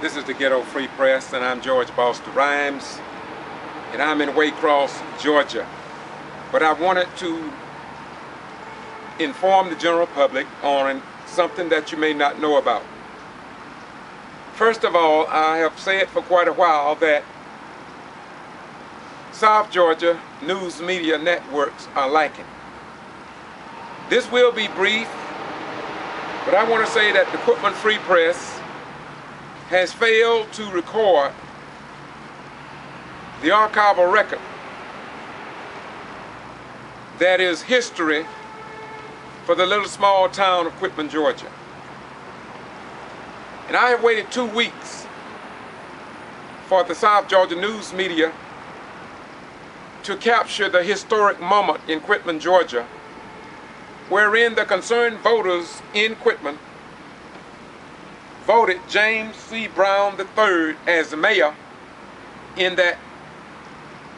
This is the Ghetto Free Press, and I'm George Boston Rhymes, and I'm in Whiteout, Georgia. But I wanted to inform the general public on something that you may not know about. First of all, I have said for quite a while that South Georgia news media networks are lacking. This will be brief, but I want to say that the Quitman Free Press has failed to record the archival record that is history for the little small town of Quitman, Georgia. And I have waited 2 weeks for the South Georgia news media to capture the historic moment in Quitman, Georgia, wherein the concerned voters in Quitman voted James C. Brown III as the mayor in that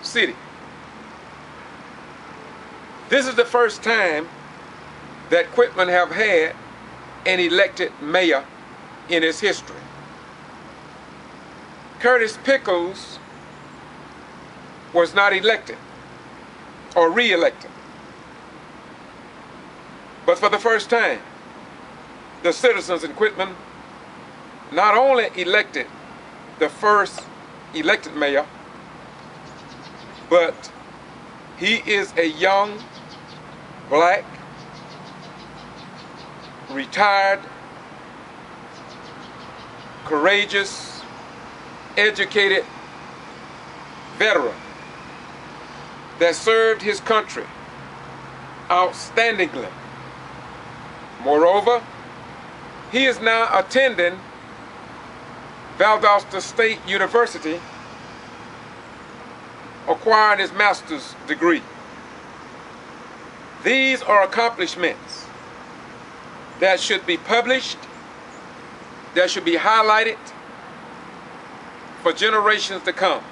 city. This is the first time that Quitman have had an elected mayor in its history. Curtis Pickles was not elected or re-elected. But for the first time, the citizens in Quitman not only elected the first elected mayor, but he is a young, black, retired, courageous, educated veteran that served his country outstandingly. Moreover, he is now attending Valdosta State University, acquiring his master's degree. These are accomplishments that should be published, that should be highlighted for generations to come.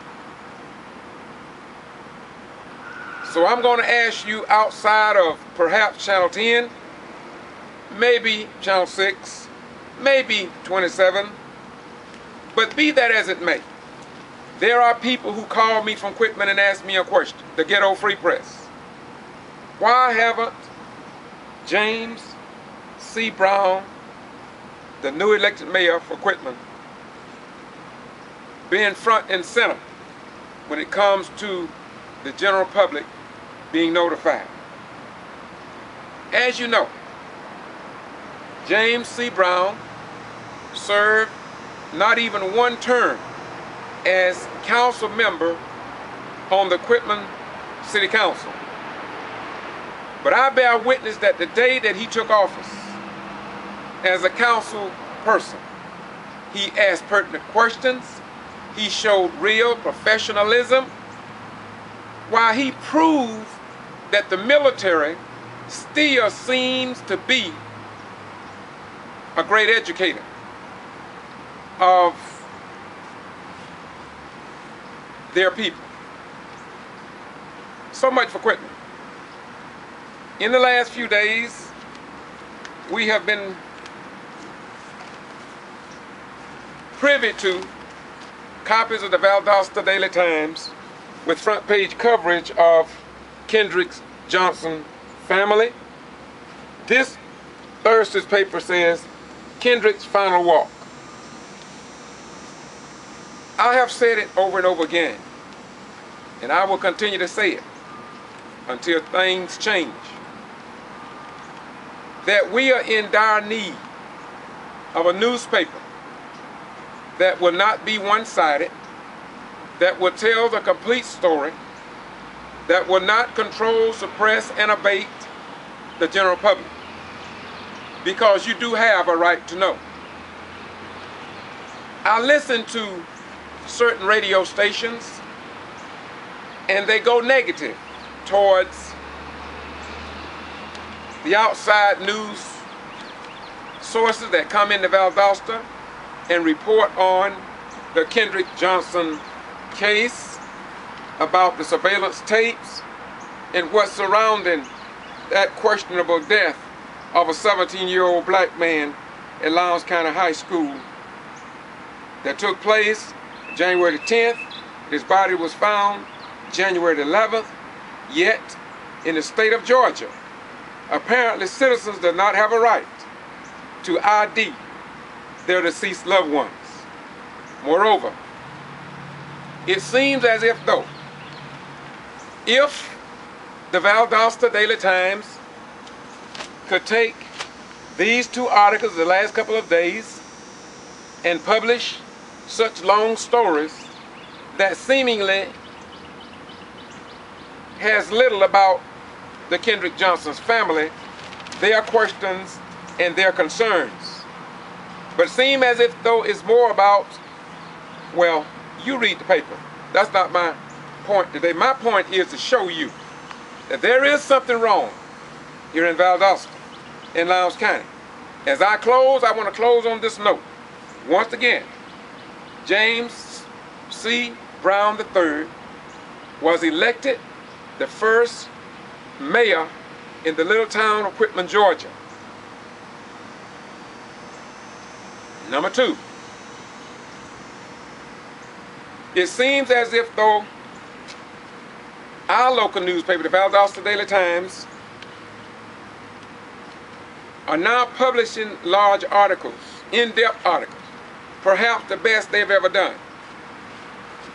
So I'm going to ask you, outside of perhaps Channel 10, maybe Channel 6, maybe 27, but be that as it may, there are people who call me from Quitman and ask me a question, the Ghetto Free Press. Why haven't James C. Brown, the new elected mayor for Quitman, been front and center when it comes to the general public being notified? As you know, James C. Brown served not even one term as council member on the Quitman City Council. But I bear witness that the day that he took office as a council person, he asked pertinent questions, he showed real professionalism, while he proved that the military still seems to be a great educator of their people. So much for Quitman. In the last few days, we have been privy to copies of the Valdosta Daily Times with front page coverage of Kendrick's Johnson family. This Thursday's paper says, Kendrick's final walk. I have said it over and over again, and I will continue to say it until things change, that we are in dire need of a newspaper that will not be one-sided, that will tell the complete story, that will not control, suppress, and abate the general public. Because you do have a right to know. I listen to certain radio stations and they go negative towards the outside news sources that come into Valdosta and report on the Kendrick Johnson case, about the surveillance tapes, and what's surrounding that questionable death of a 17-year-old black man at Lowndes County High School that took place January the 10th. His body was found January the 11th. Yet, in the state of Georgia, apparently citizens do not have a right to ID their deceased loved ones. Moreover, it seems as if though, if the Valdosta Daily Times could take these two articles of the last couple of days and publish such long stories that seemingly has little about the Kendrick Johnson's family, their questions and their concerns, but seem as if though it's more about, well, you read the paper. That's not my point today. My point is to show you that there is something wrong here in Valdosta, in Lowndes County. As I close, I want to close on this note. Once again, James C. Brown III was elected the first mayor in the little town of Quitman, Georgia. Number two, it seems as if though our local newspaper, the Valdosta Daily Times, are now publishing large articles, in-depth articles, perhaps the best they've ever done.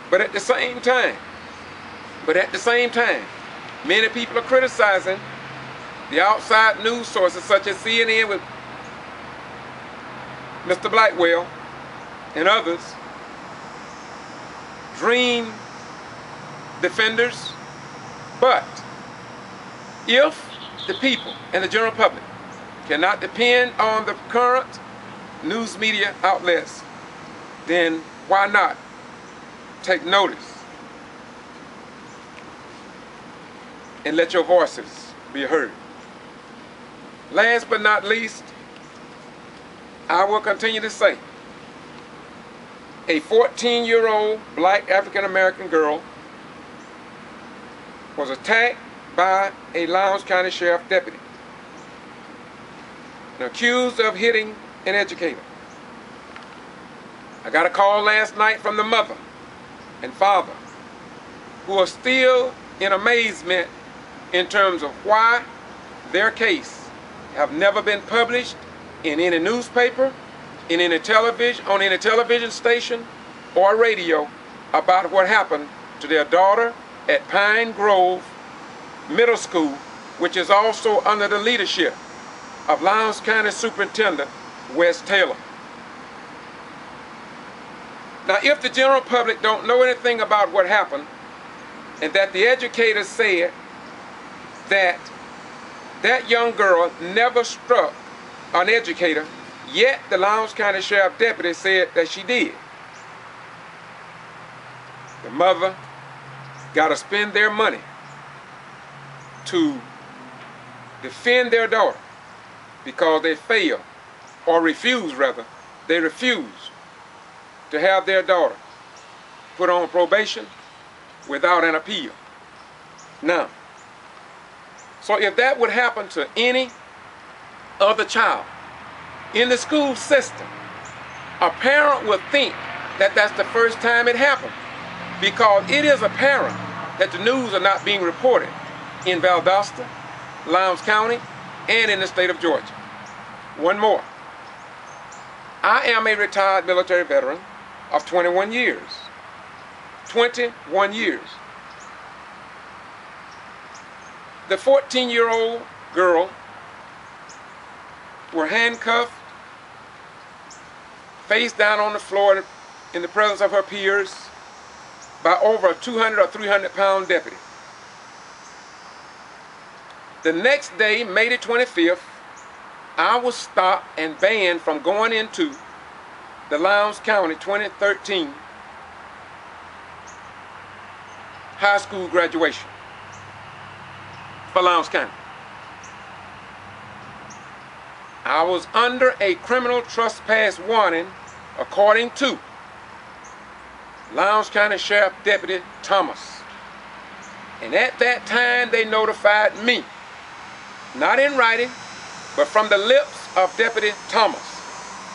But at the same time, many people are criticizing the outside news sources such as CNN with Mr. Blackwell and others, dream defenders. But if the people and the general public cannot depend on the current news media outlets, then why not take notice and let your voices be heard? Last but not least, I will continue to say, a 14-year-old black African-American girl was attacked by a Lowndes County Sheriff deputy and accused of hitting an educator. I got a call last night from the mother and father who are still in amazement in terms of why their case have never been published in any newspaper, in any television, on any television station or radio about what happened to their daughter at Pine Grove Middle School, which is also under the leadership of Lowndes County Superintendent Wes Taylor. Now, if the general public don't know anything about what happened, and that the educators said that that young girl never struck an educator, yet the Lowndes County Sheriff Deputy said that she did, the mother got to spend their money to defend their daughter because they failed, or refused rather, they refused to have their daughter put on probation without an appeal. Now, so if that would happen to any other child in the school system, a parent would think that that's the first time it happened, because it is apparent that the news are not being reported in Valdosta, Lowndes County, and in the state of Georgia. One more. I am a retired military veteran of 21 years. 21 years. The 14-year-old girl were handcuffed, face down on the floor in the presence of her peers by over a 200 or 300-pound deputy. The next day, May the 25th, I was stopped and banned from going into the Lowndes County 2013 high school graduation for Lowndes County. I was under a criminal trespass warning according to Lowndes County Sheriff Deputy Thomas. And at that time they notified me, not in writing, but from the lips of Deputy Thomas,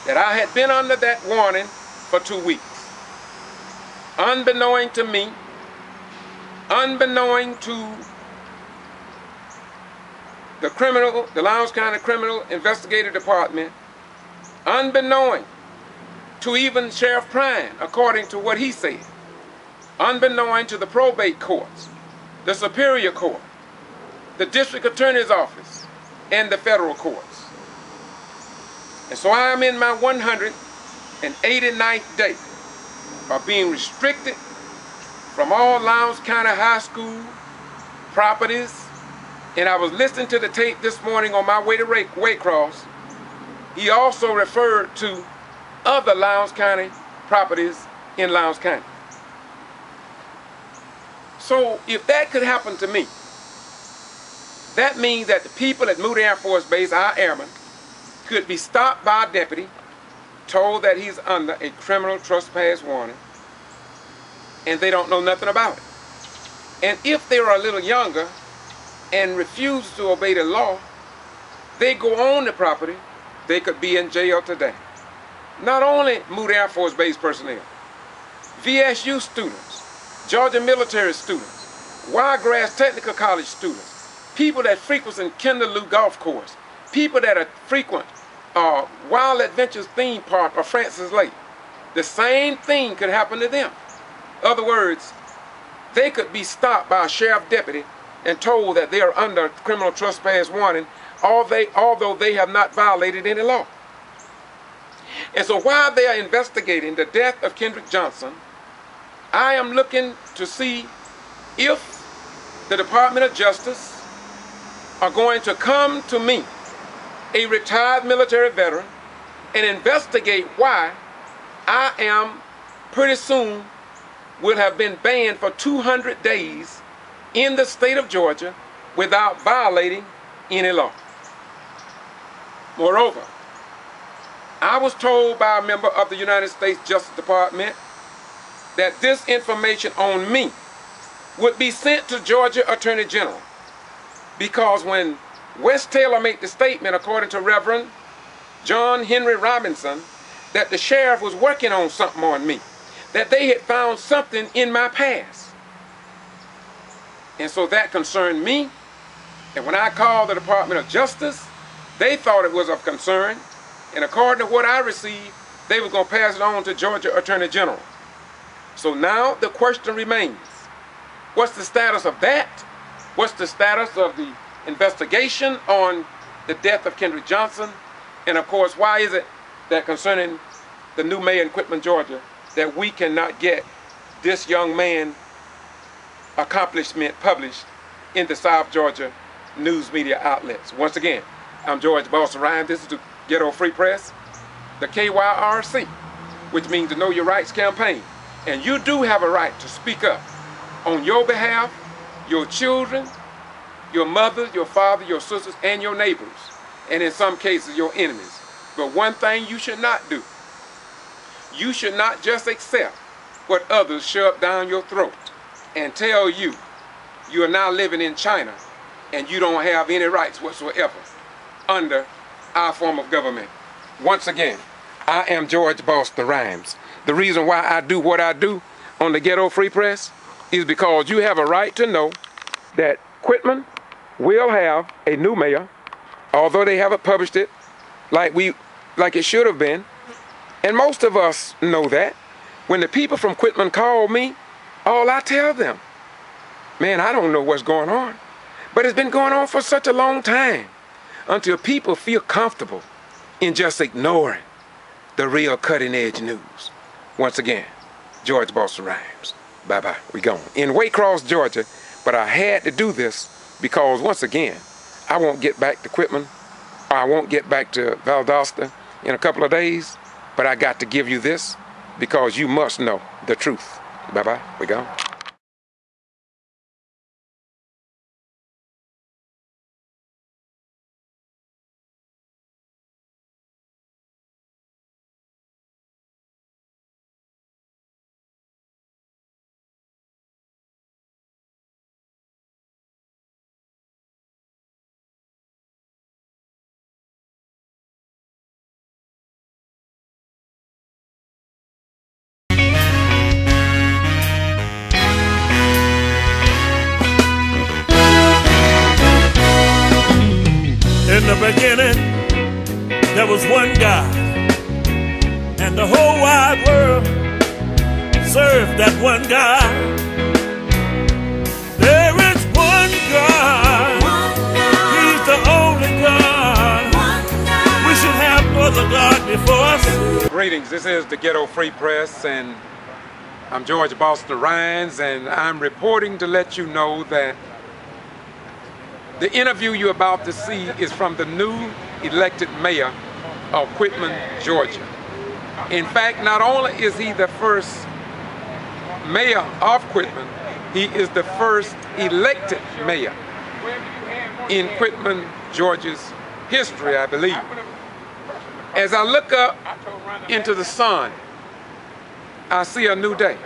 that I had been under that warning for 2 weeks. Unbeknown to me, unbeknown to the Lowndes County Criminal Investigative Department, unbeknown to even Sheriff Prine, according to what he said, unbeknown to the probate courts, the Superior Court, the District Attorney's Office, and the federal courts. And so I am in my 189th day of being restricted from all Lowndes County High School properties. And I was listening to the tape this morning on my way to Waycross. He also referred to other Lowndes County properties in Lowndes County. So if that could happen to me, that means that the people at Moody Air Force Base, our airmen, could be stopped by a deputy, told that he's under a criminal trespass warning, and they don't know nothing about it. And if they were a little younger and refuse to obey the law, they go on the property, they could be in jail today. Not only Moody Air Force Base personnel, VSU students, Georgia military students, Wiregrass Technical College students, people that frequent Kinderloo Golf Course, people that are frequent Wild Adventures theme park or Francis Lake. The same thing could happen to them. In other words, they could be stopped by a sheriff deputy and told that they are under criminal trespass warning, although they have not violated any law. And so while they are investigating the death of Kendrick Johnson, I am looking to see if the Department of Justice are going to come to me, a retired military veteran, and investigate why I am pretty soon will have been banned for 200 days in the state of Georgia without violating any law. Moreover, I was told by a member of the United States Justice Department that this information on me would be sent to Georgia Attorney General, because when West Taylor made the statement, according to Reverend John Henry Robinson, that the sheriff was working on something on me, that they had found something in my past. And so that concerned me. And when I called the Department of Justice, they thought it was of concern. And according to what I received, they were going to pass it on to Georgia Attorney General. So now the question remains, what's the status of that? What's the status of the investigation on the death of Kendrick Johnson? And of course, why is it that concerning the new mayor in Quitman, Georgia, that we cannot get this young man's accomplishment published in the South Georgia news media outlets? Once again, I'm George Boston Ryan. This is the Ghetto Free Press, the KYRC, which means the Know Your Rights campaign. And you do have a right to speak up on your behalf, your children, your mother, your father, your sisters, and your neighbors, and in some cases, your enemies. But one thing you should not do, you should not just accept what others shove down your throat. and tell you you are now living in China and you don't have any rights whatsoever under our form of government. Once again, I am George Boston Rhymes. The reason why I do what I do on the Ghetto Free Press is because you have a right to know that Quitman will have a new mayor, although they haven't published it like it should have been. And most of us know that. When the people from Quitman call me, all I tell them, man, I don't know what's going on. But it's been going on for such a long time until people feel comfortable in just ignoring the real cutting edge news. Once again, George Boston Rhymes. Bye-bye, we gone. In Waycross, Georgia, but I had to do this because once again, I won't get back to Quitman, or I won't get back to Valdosta in a couple of days, but I got to give you this because you must know the truth. Bye-bye, we gone. In the beginning, there was one God, and the whole wide world served that one God. There is one God, He's the only God. We should have no other God before us. Greetings, this is the Ghetto Free Press, and I'm George Boston Rhymes, and I'm reporting to let you know that the interview you're about to see is from the new elected mayor of Quitman, Georgia. In fact, not only is he the first mayor of Quitman, he is the first elected mayor in Quitman, Georgia's history, I believe. As I look up into the sun, I see a new day.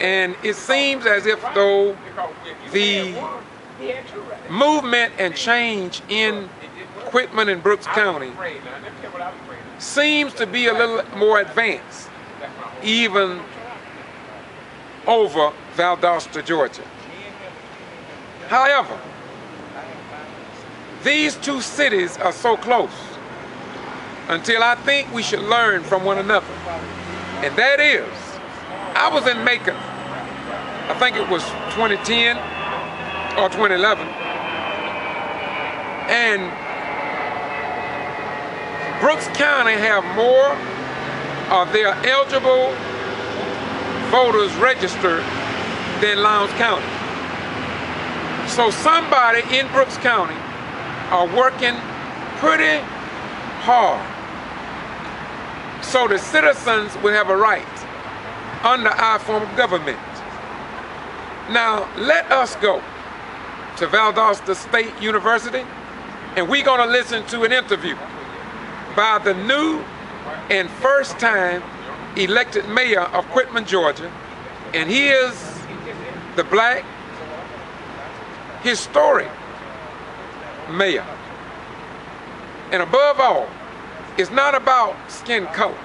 And it seems as if though the movement and change in Quitman and Brooks County seems to be a little more advanced, even over Valdosta, Georgia. However, these two cities are so close until I think we should learn from one another. And that is, I was in Macon, I think it was 2010 or 2011, and Brooks County have more of their eligible voters registered than Lowndes County. So somebody in Brooks County are working pretty hard so the citizens will have a right under our form of government. Now, let us go to Valdosta State University, and we're gonna listen to an interview by the new and first time elected mayor of Quitman, Georgia, and he is the black historic mayor. And above all, it's not about skin color.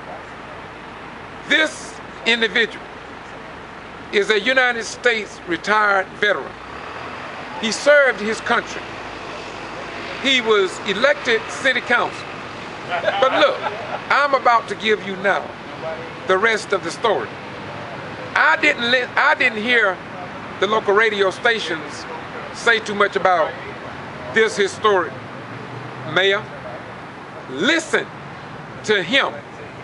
This individual is a United States retired veteran. He served his country. He was elected city council. But look, I'm about to give you now the rest of the story. I didn't hear the local radio stations say too much about this historic mayor. Listen to him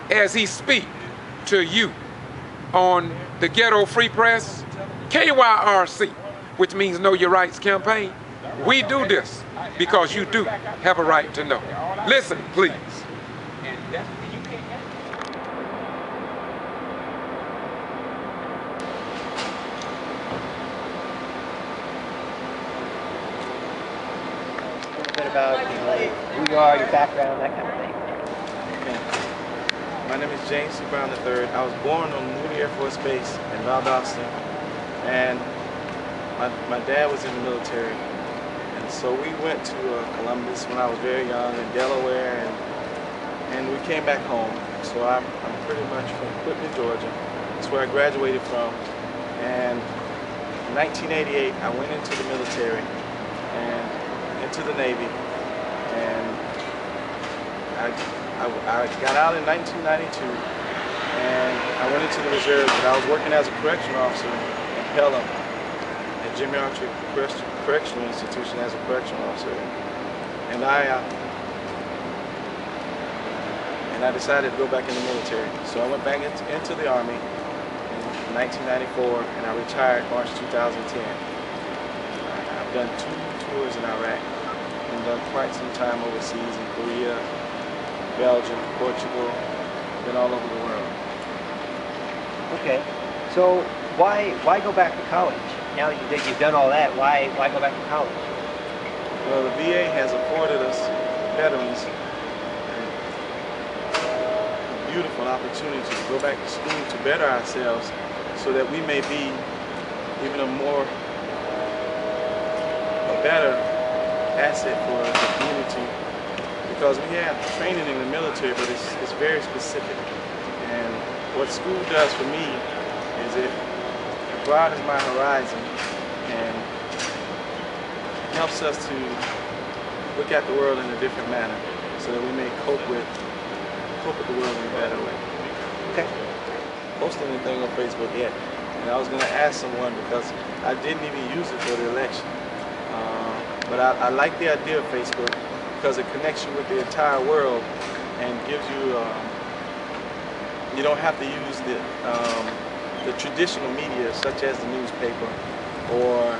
as he speaks to you on the Ghetto Free Press, KYRC, which means Know Your Rights campaign. We do this because you do have a right to know. Listen, please. A little bit about who you are, your background, that kind of thing. Okay. My name is James G.B.R. III. I was born on Moody Air Force Base in Valdosta And my dad was in the military, and so we went to Columbus when I was very young, in Delaware, and we came back home. So I'm pretty much from Quitman, Georgia. That's where I graduated from. And in 1988, I went into the military and into the Navy, and I got out in 1992, and I went into the reserves, but I was working as a correctional officer in Pelham at G.B.R. Correctional Institution as a correctional officer, and I decided to go back in the military. So I went back into the Army in 1994, and I retired March 2010. I've done 2 tours in Iraq and done quite some time overseas in Korea, Belgium, Portugal, been all over the world. Okay, so why go back to college? Now that you've done all that, why go back to college? Well, the VA has afforded us veterans a beautiful opportunity to go back to school to better ourselves so that we may be even a better asset for the community, because we have training in the military, but it's very specific. And what school does for me is it broadens my horizon and helps us to look at the world in a different manner so that we may cope with the world in a better way. Okay. Posting anything on Facebook yet, and I was going to ask someone because I didn't even use it for the election. But I like the idea of Facebook because it connects you with the entire world and gives you, you don't have to use the traditional media such as the newspaper, or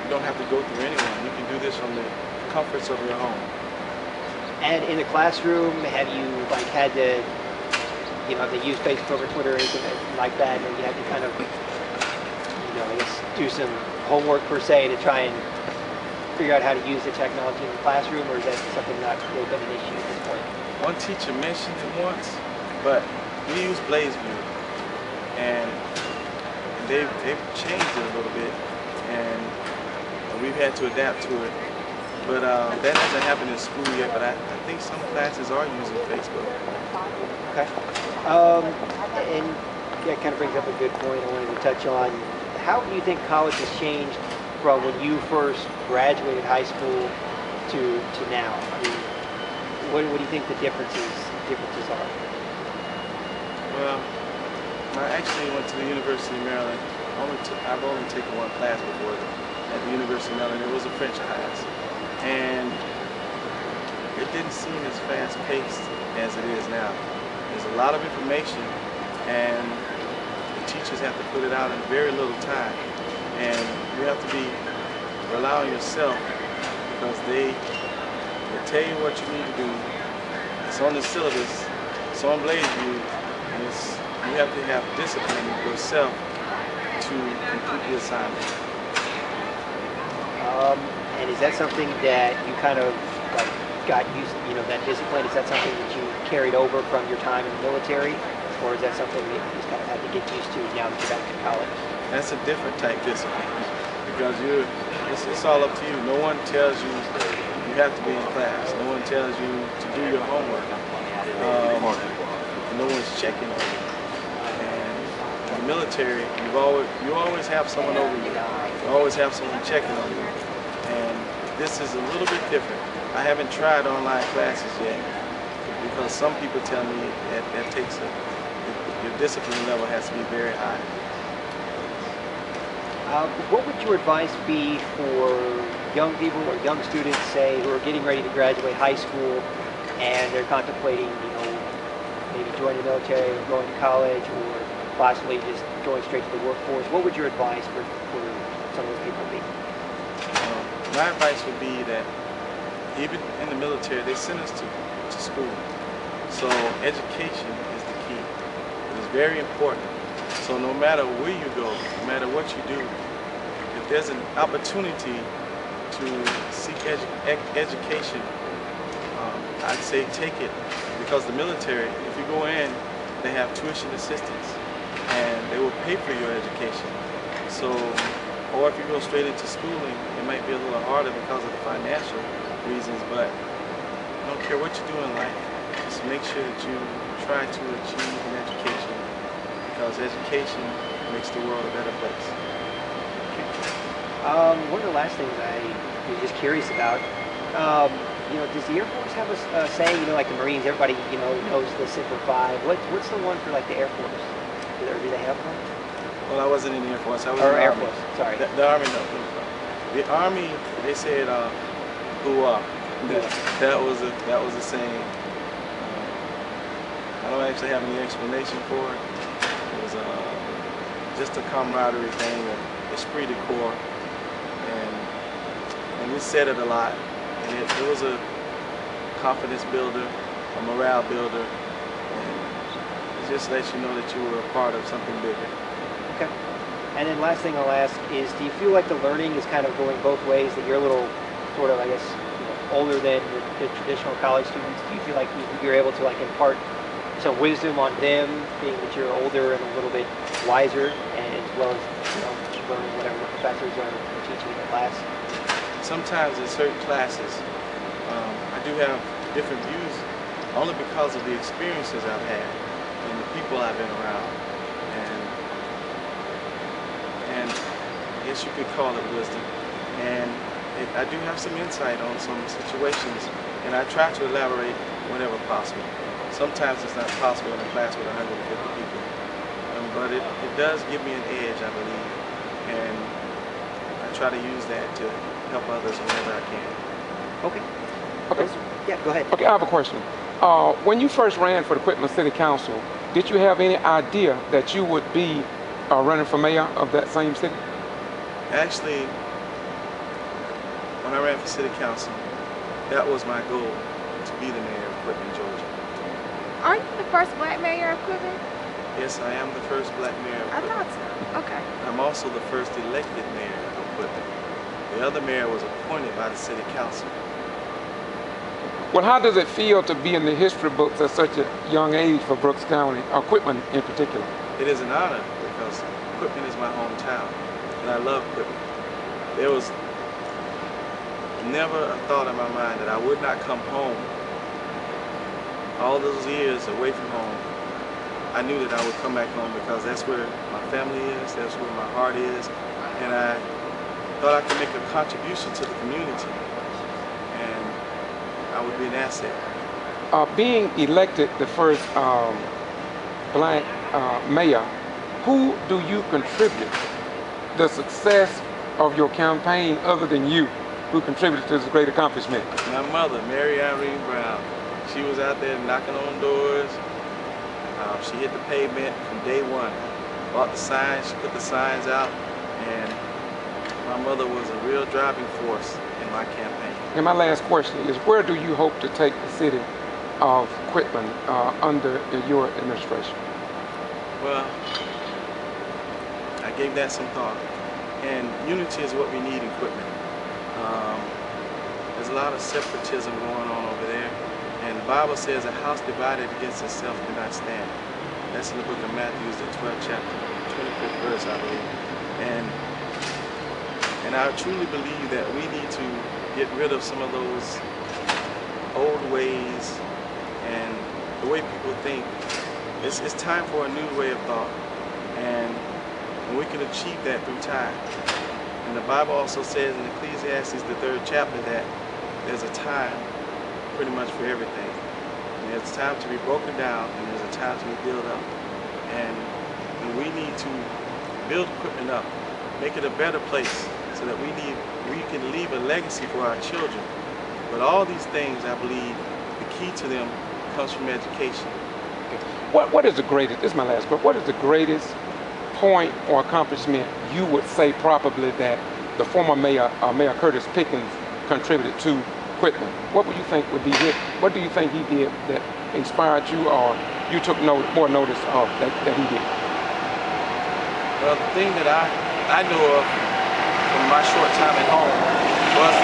you don't have to go through anyone. You can do this from the comforts of your home. And in the classroom, have you had to, have to use Facebook or Twitter or anything like that, or you had to kind of, I guess, do some homework per se to try and figure out how to use the technology in the classroom, or is that something not really been an issue at this point? One teacher mentioned it once, but we use BlazeView, and they've changed it a little bit, and we've had to adapt to it. But that hasn't happened in school yet, but I think some classes are using Facebook. Okay. And that kind of brings up a good point I wanted to touch on. How do you think college has changed from when you first graduated high school to now? I mean, what do you think the differences are? Well, I actually went to the University of Maryland. I've only taken one class before at the University of Maryland. It was a French class, and it didn't seem as fast-paced as it is now. There's a lot of information, and the teachers have to put it out in very little time. And you have to rely on yourself, because they tell you what you need to do. It's on the syllabus, it's on BlazeView, and you have to have discipline yourself to complete the assignment. And is that something that you kind of got used to, that discipline? Is that something that you carried over from your time in the military, or is that something that you just kind of had to get used to now that you're back in college? That's a different type discipline, because it's all up to you. No one tells you you have to be in class. No one tells you to do your homework. No one's checking on you. And in the military, you always have someone over you. You always have someone checking on you. And this is a little bit different. I haven't tried online classes yet, because some people tell me that your discipline level has to be very high. What would your advice be for young people or young students, say, who are getting ready to graduate high school and they're contemplating, maybe joining the military or going to college, or possibly just going straight to the workforce? What would your advice for some of those people be? My advice would be that even in the military, they send us to school. So education is the key. It is very important. So no matter where you go, no matter what you do, if there's an opportunity to seek education, I'd say take it. Because the military, if you go in, they have tuition assistance, and they will pay for your education. So, or if you go straight into schooling, it might be a little harder because of the financial reasons, but I don't care what you do in life, just make sure that you try to achieve an education, because education makes the world a better place. One of the last things I was just curious about, you know, does the Air Force have a saying, you know, like the Marines, everybody, you know, knows the Semper Fi. What's the one for like the Air Force? Do they have one? Well, I wasn't in the Air Force. I was Or in the Air Army. Force, sorry. The Army, no. The Army, they said, "Who up?" That was a saying. I don't actually have any explanation for it. It was just a camaraderie thing, an esprit de corps, and we said it a lot. And it was a confidence builder, a morale builder, and it just lets you know that you were a part of something bigger. Okay. And then last thing I'll ask is, do you feel like the learning is kind of going both ways, that you're a little sort of, I guess, you know, older than the traditional college students? Do you feel like you're able to like impart some wisdom on them, being that you're older and a little bit wiser, and as well as, you know, learning whatever the professors are teaching in the class? Sometimes in certain classes, I do have different views only because of the experiences I've had and the people I've been around. And I guess you could call it wisdom. And I do have some insight on some situations, and I try to elaborate whenever possible. Sometimes it's not possible in a class with 150 people, but it does give me an edge, I believe, and I try to use that to help others whenever I can. Okay. Okay. Yeah, go ahead. Okay, I have a question. When you first ran for the Quitman City Council, did you have any idea that you would be running for mayor of that same city? Actually, when I ran for city council, that was my goal, to be the mayor of Quitman, Georgia. Are you the first black mayor of Quitman? Yes, I am the first black mayor of I Quitman. thought so. Okay. I'm also the first elected mayor of Quitman. The other mayor was appointed by the city council. Well, how does it feel to be in the history books at such a young age for Brooks County, or Quitman in particular? It is an honor because Quitman is my hometown, and I love Quitman. There was never a thought in my mind that I would not come home. All those years away from home, I knew that I would come back home because that's where my family is, that's where my heart is, and I thought I could make a contribution to the community, and I would be an asset. Being elected the first black mayor, who do you contribute the success of your campaign other than you, who contributed to this great accomplishment? My mother, Mary Irene Brown, she was out there knocking on doors. She hit the pavement from day one. Bought the signs, she put the signs out, and my mother was a real driving force in my campaign. And my last question is, where do you hope to take the city of Quitman under your administration? Well, I gave that some thought, and unity is what we need in Quitman. There's a lot of separatism going on over there, and the Bible says a house divided against itself cannot stand. That's in the book of Matthew, the 12th chapter, 25th verse, I believe. And I truly believe that we need to get rid of some of those old ways and the way people think. It's time for a new way of thought, and we can achieve that through time. And the Bible also says in Ecclesiastes, the 3rd chapter, that there's a time pretty much for everything. And there's a time to be broken down, and there's a time to be built up. And we need to build Quitman up, make it a better place, so that we can leave a legacy for our children. But all these things, I believe, the key to them comes from education. What is the greatest, this is my last question, what is the greatest point or accomplishment you would say probably that the former mayor, Mayor Curtis Pickens, contributed to Quitman? What would you think would be it? What do you think he did that inspired you, or you took more notice of that he did? Well, the thing that I know of from my short time at home was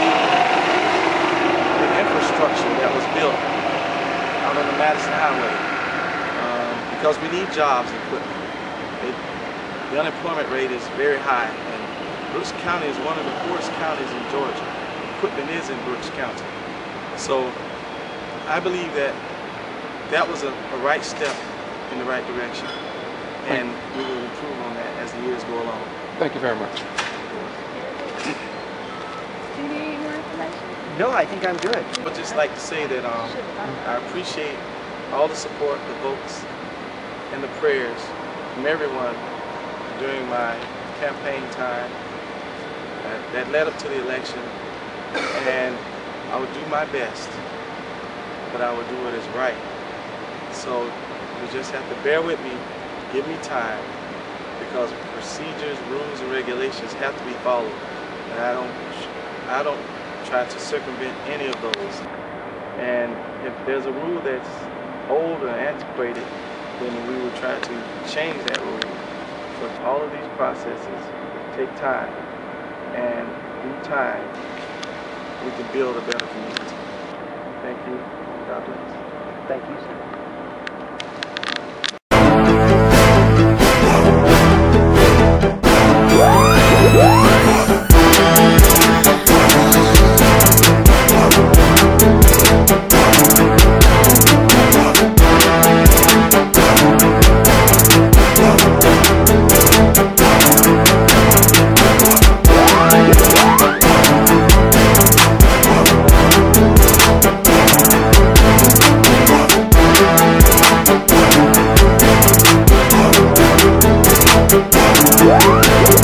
the infrastructure that was built out on the Madison Highway, because we need jobs in Quitman. the unemployment rate is very high, and Brooks County is one of the poorest counties in Georgia. Quitman is in Brooks County. So I believe that that was a right step in the right direction, and we will improve on that as the years go along. Thank you very much. Do you need any more information? No, I think I'm good. I would just like to say that I appreciate all the support, the votes, and the prayers from everyone during my campaign time that led up to the election, and I would do my best, but I would do what is right. So you just have to bear with me, give me time, because procedures, rules, and regulations have to be followed, and I don't try to circumvent any of those. And if there's a rule that's old or antiquated, then we will try to change that rule. But all of these processes take time, and through time, we can build a better community. Thank you. God bless. Thank you, sir.